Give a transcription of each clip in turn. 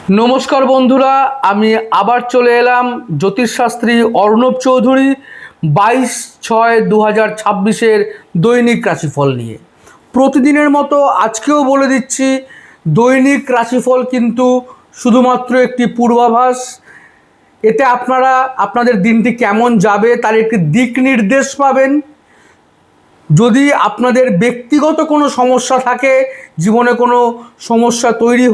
নমস্কার বন্ধুরা, আমি আবার চলে এলাম জ্যোতিষশাস্ত্রী অর্ণব চৌধুরী 22/6/2026 দৈনিক রাশিফল নিয়ে। প্রতিদিনের মতো আজকেও বলে দিচ্ছি, দৈনিক রাশিফল কিন্তু শুধুমাত্র একটি পূর্বাভাস। এতে আপনারা আপনাদের দিনটি কেমন যাবে তার একটি দিক নির্দেশ পাবেন। যদি আপনাদের ব্যক্তিগত কোনো সমস্যা থাকে, জীবনে কোনো সমস্যা তৈরি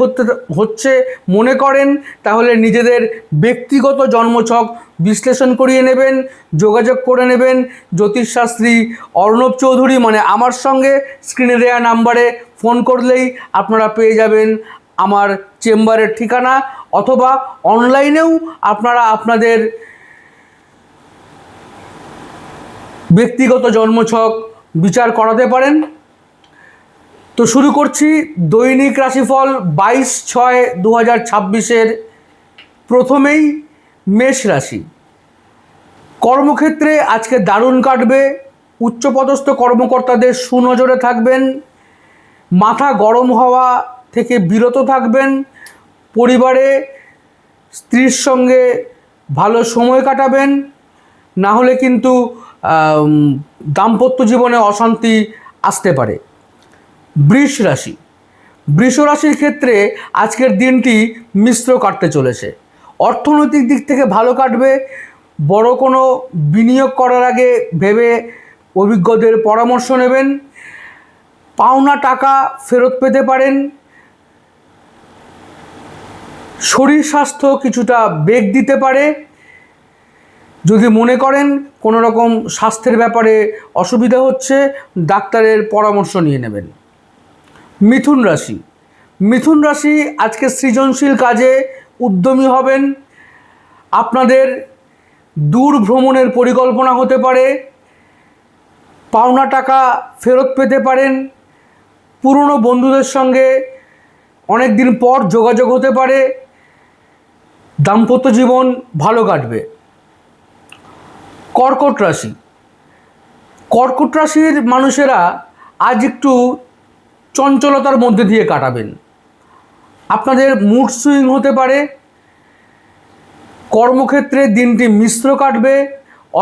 হচ্ছে মনে করেন, তাহলে নিজেদের ব্যক্তিগত জন্মছক বিশ্লেষণ করিয়ে নেবেন, যোগাযোগ করে নেবেন জ্যোতিষশাস্ত্রী অর্ণব চৌধুরী মানে আমার সঙ্গে। স্ক্রিনে দেওয়া নাম্বারে ফোন করলেই আপনারা পেয়ে যাবেন আমার চেম্বারের ঠিকানা, অথবা অনলাইনেও আপনারা আপনাদের ব্যক্তিগত জন্মছক বিচার করাতে পারেন। তো শুরু করছি দৈনিক রাশিফল 22/6/2026। প্রথমেই মেষ রাশি। কর্মক্ষেত্রে আজকে দারুণ কাটবে। উচ্চপদস্থ কর্মকর্তাদের সুনজরে থাকবেন। মাথা গরম হওয়া থেকে বিরত থাকবেন। পরিবারে স্ত্রীর সঙ্গে ভালো সময় কাটাবেন, না হলে কিন্তু দাম্পত্য জীবনে অশান্তি আসতে পারে। বৃষ রাশি। বৃষ রাশির ক্ষেত্রে আজকের দিনটি মিশ্র কাটতে চলেছে। অর্থনৈতিক দিক থেকে ভালো কাটবে। বড় কোনো বিনিয়োগ করার আগে ভেবে অভিজ্ঞদের পরামর্শ নেবেন। পাওনা টাকা ফেরত পেতে পারেন। শরীর স্বাস্থ্য কিছুটা বেগ দিতে পারে। যদি মনে করেন কোনো রকম স্বাস্থ্যের ব্যাপারে অসুবিধা হচ্ছে, ডাক্তারের পরামর্শ নিয়ে নেবেন। মিথুন রাশি। মিথুন রাশি আজকে সৃজনশীল কাজে উদ্যমী হবেন। আপনাদের দূর ভ্রমণের পরিকল্পনা হতে পারে। পাওনা টাকা ফেরত পেতে পারেন। পুরনো বন্ধুদের সঙ্গে অনেক দিন পর যোগাযোগ হতে পারে। দাম্পত্য জীবন ভালো কাটবে। কর্কট রাশি। কর্কট রাশির মানুষেরা আজ একটু চঞ্চলতার মধ্যে দিয়ে কাটাবেন। আপনাদের মুড সুইং হতে পারে। কর্মক্ষেত্রে দিনটি মিশ্র কাটবে।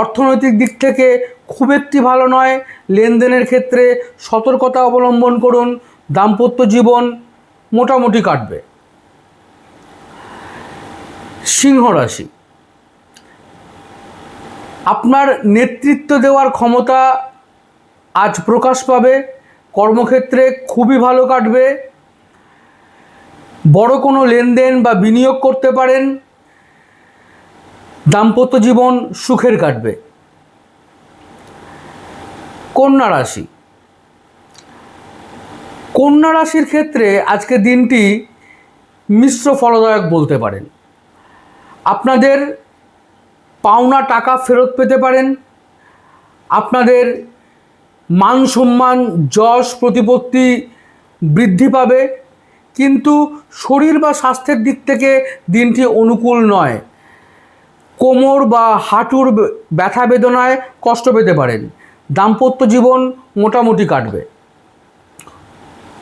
অর্থনৈতিক দিক থেকে খুব একটি ভালো নয়। লেনদেনের ক্ষেত্রে সতর্কতা অবলম্বন করুন। দাম্পত্য জীবন মোটামুটি কাটবে। সিংহ রাশি। আপনার নেতৃত্ব দেওয়ার ক্ষমতা আজ প্রকাশ পাবে। কর্মক্ষেত্রে খুবই ভালো কাটবে। বড় কোনো লেনদেন বা বিনিয়োগ করতে পারেন। দাম্পত্য জীবন সুখের কাটবে। কন্যা রাশি। কন্যা রাশির ক্ষেত্রে আজকে দিনটি মিশ্র ফলদায়ক বলতে পারেন। আপনাদের পাওনা টাকা ফেরত পেতে পারেন। আপনাদের মান সম্মান, যশ, প্রতিপত্তি বৃদ্ধি পাবে। কিন্তু শরীর বা স্বাস্থ্যের দিক থেকে দিনটি অনুকূল নয়। কোমর বা হাঁটুর ব্যথা বেদনায় কষ্ট পেতে পারেন। দাম্পত্য জীবন মোটামুটি কাটবে।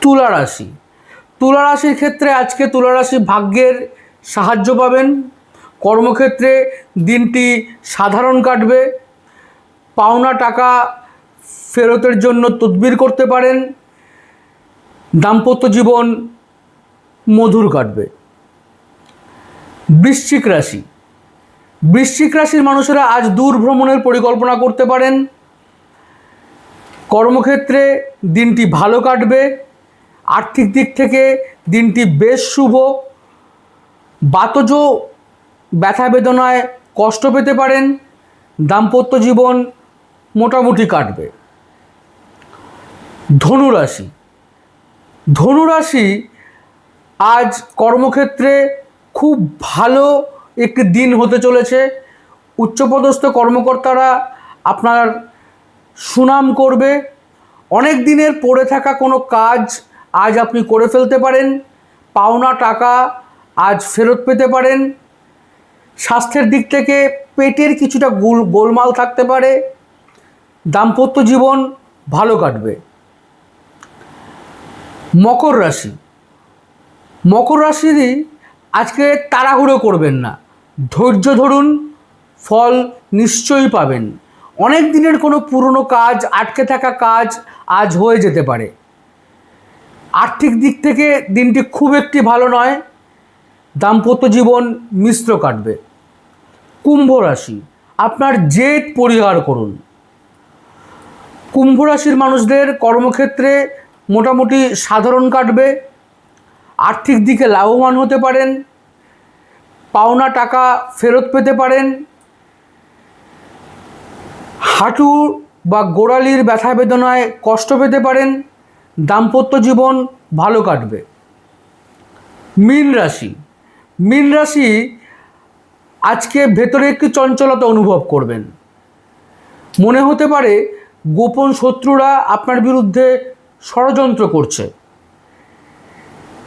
তুলা রাশি। তুলা রাশির ক্ষেত্রে আজকে তুলা রাশি ভাগ্যের সাহায্য পাবেন। কর্মক্ষেত্রে দিনটি সাধারণ কাটবে। পাওনা টাকা ফেরতের জন্য তদবির করতে পারেন। দাম্পত্য জীবন মধুর কাটবে। বৃশ্চিক রাশি। বৃশ্চিক রাশির মানুষেরা আজ দূর ভ্রমণের পরিকল্পনা করতে পারেন। কর্মক্ষেত্রে দিনটি ভালো কাটবে। আর্থিক দিক থেকে দিনটি বেশ শুভ। বাতজ ব্যথা বেদনায় কষ্ট পেতে পারেন। দাম্পত্য জীবন মোটামুটি কাটবে। ধনুরাশি। ধনুরাশি আজ কর্মক্ষেত্রে খুব ভালো একটি দিন হতে চলেছে। উচ্চপদস্থ কর্মকর্তারা আপনার সুনাম করবে। অনেক দিনের পড়ে থাকা কোনো কাজ আজ আপনি করে ফেলতে পারেন। পাওনা টাকা আজ ফেরত পেতে পারেন। স্বাস্থ্যের দিক থেকে পেটের কিছুটা গোলমাল থাকতে পারে। দাম্পত্য জীবন ভালো কাটবে। মকর রাশি। মকর রাশিরই আজকে তাড়াহুড়ো করবেন না, ধৈর্য ধরুন, ফল নিশ্চয়ই পাবেন। অনেক দিনের কোনো পুরনো কাজ, আটকে থাকা কাজ আজ হয়ে যেতে পারে। আর্থিক দিক থেকে দিনটি খুব একটি ভালো নয়, দাম্পত্য জীবন মিশ্র কাটবে। কুম্ভ রাশি, আপনার জেদ পরিহার করুন। কুম্ভ রাশির মানুষদের কর্মক্ষেত্রে মোটামুটি সাধারণ কাটবে। আর্থিক দিকে লাভবান হতে পারেন, পাওনা টাকা ফেরত পেতে পারেন। হাঁটু বা গোড়ালির ব্যথা বেদনায় কষ্ট পেতে পারেন। দাম্পত্য জীবন ভালো কাটবে। মীন রাশি, মীন রাশি আজকে ভেতরে একটি চঞ্চলতা অনুভব করবেন। মনে হতে পারে গোপন শত্রুরা আপনার বিরুদ্ধে ষড়যন্ত্র করছে,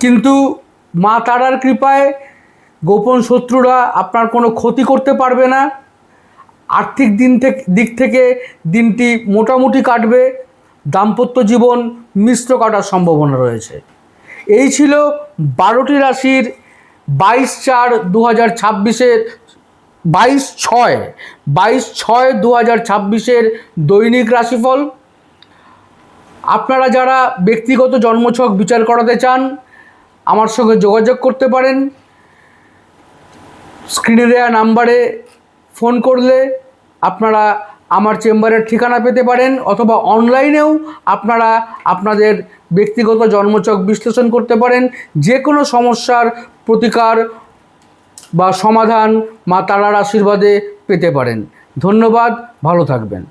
কিন্তু মা তারার কৃপায় গোপন শত্রুরা আপনার কোনো ক্ষতি করতে পারবে না। আর্থিক দিক থেকে দিনটি মোটামুটি কাটবে। দাম্পত্য জীবন মিশ্র কাটার সম্ভাবনা রয়েছে। এই ছিল 12টি রাশির 22/4/2026-এর 22/6/2026-এর দৈনিক রাশিফল। আপনারা যারা ব্যক্তিগত জন্মছক বিচার করাতে চান, আমার সঙ্গে যোগাযোগ করতে পারেন। স্ক্রিনে দেওয়া নাম্বারে ফোন করলে আপনারা আমার চেম্বারের ঠিকানা পেতে পারেন, অথবা অনলাইনেও আপনারা আপনাদের ব্যক্তিগত জন্মছক বিশ্লেষণ করতে পারেন। যে কোনো সমস্যার প্রতিকার বা সমাধান মা তারার আশীর্বাদে পেতে পারেন। ধন্যবাদ, ভালো থাকবেন।